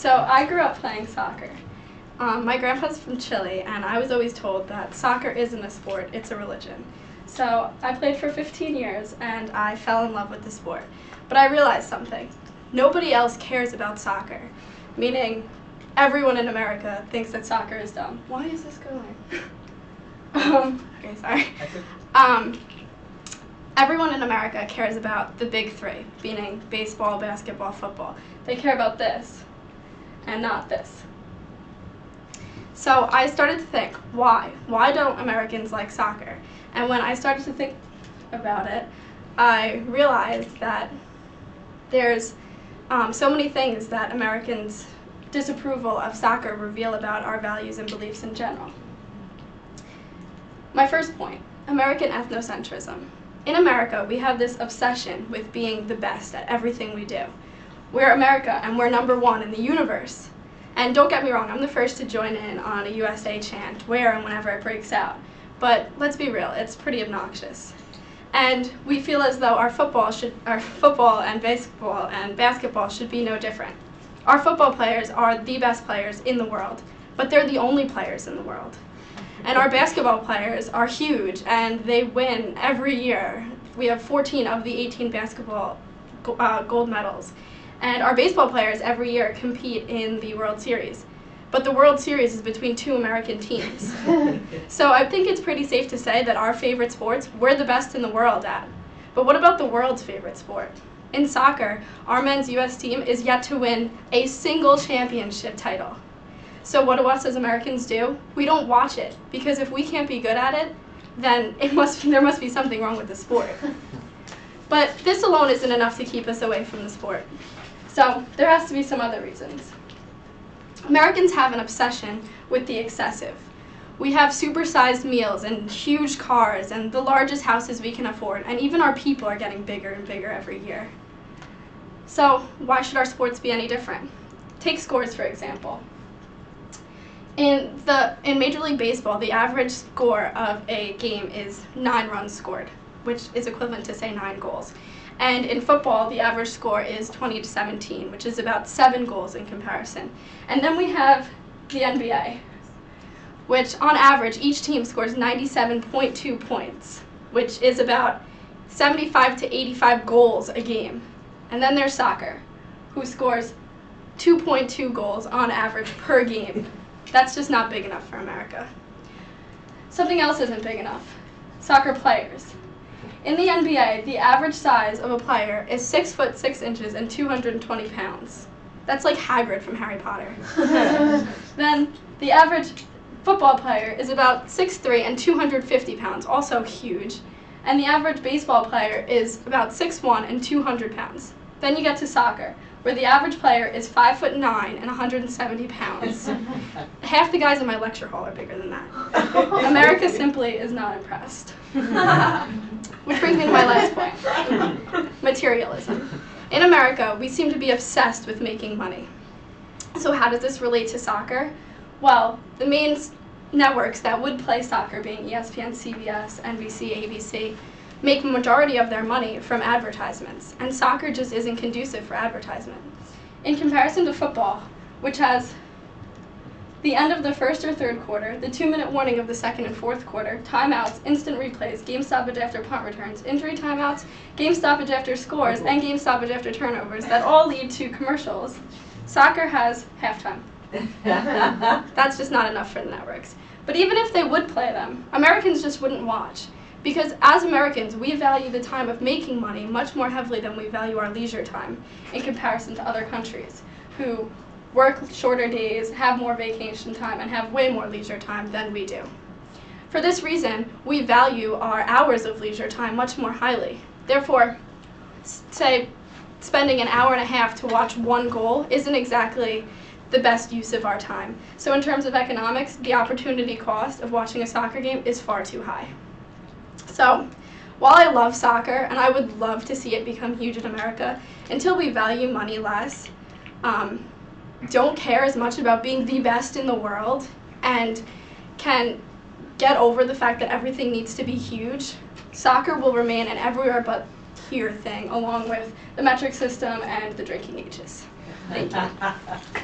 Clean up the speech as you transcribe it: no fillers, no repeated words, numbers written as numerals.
So I grew up playing soccer. My grandpa's from Chile, and I was always told that soccer isn't a sport, it's a religion. So I played for 15 years, and I fell in love with the sport. But I realized something. Nobody else cares about soccer, meaning everyone in America thinks that soccer is dumb. Why is this going? Okay, sorry. Everyone in America cares about the big three, meaning baseball, basketball, football. They care about this and not this. So I started to think, why? Why don't Americans like soccer? And when I started to think about it, I realized that there's so many things that Americans' disapproval of soccer reveal about our values and beliefs in general. My first point, American ethnocentrism. In America, we have this obsession with being the best at everything we do. We're America, and we're #1 in the universe. And don't get me wrong, I'm the first to join in on a USA chant where and whenever it breaks out. But let's be real, it's pretty obnoxious. And we feel as though our football and baseball and basketball should be no different. Our football players are the best players in the world, but they're the only players in the world. And our basketball players are huge, and they win every year. We have 14 of the 18 basketball gold medals. And our baseball players every year compete in the World Series. But the World Series is between 2 American teams. So I think it's pretty safe to say that our favorite sports, we're the best in the world at. But what about the world's favorite sport? In soccer, our men's US team is yet to win a single championship title. So what do us as Americans do? We don't watch it, because if we can't be good at it, then there must be something wrong with the sport. But this alone isn't enough to keep us away from the sport. So there has to be some other reasons. Americans have an obsession with the excessive. We have supersized meals and huge cars and the largest houses we can afford, and even our people are getting bigger and bigger every year. So why should our sports be any different? Take scores, for example. In Major League Baseball, the average score of a game is 9 runs scored, which is equivalent to, say, 9 goals. And in football, the average score is 20-17, which is about 7 goals in comparison. And then we have the NBA, which on average, each team scores 97.2 points, which is about 75 to 85 goals a game. And then there's soccer, who scores 2.2 goals on average per game. That's just not big enough for America. Something else isn't big enough. Soccer players. In the NBA, the average size of a player is 6 foot 6 inches and 220 pounds. That's like Hagrid from Harry Potter. Then the average football player is about 6'3" and 250 pounds, also huge. And the average baseball player is about 6'1" and 200 pounds. Then you get to soccer, where the average player is 5'9" and 170 pounds. Half the guys in my lecture hall are bigger than that. America simply is not impressed. Which brings me to my last point, materialism. In America, we seem to be obsessed with making money. So how does this relate to soccer? Well, the main networks that would play soccer, being ESPN, CBS, NBC, ABC, make a majority of their money from advertisements, and soccer just isn't conducive for advertisement. In comparison to football, which has the end of the first or third quarter, the 2-minute warning of the second and fourth quarter, timeouts, instant replays, game stoppage after punt returns, injury timeouts, game stoppage after scores, and game stoppage after turnovers that all lead to commercials, soccer has halftime. That's just not enough for the networks. But even if they would play them, Americans just wouldn't watch. Because as Americans, we value the time of making money much more heavily than we value our leisure time in comparison to other countries who work shorter days, have more vacation time, and have way more leisure time than we do. For this reason, we value our hours of leisure time much more highly. Therefore, say, spending an hour and a half to watch one goal isn't exactly the best use of our time. So in terms of economics, the opportunity cost of watching a soccer game is far too high. So, while I love soccer, and I would love to see it become huge in America, until we value money less, don't care as much about being the best in the world, and can get over the fact that everything needs to be huge, soccer will remain an everywhere but here thing, along with the metric system and the drinking ages. Thank you.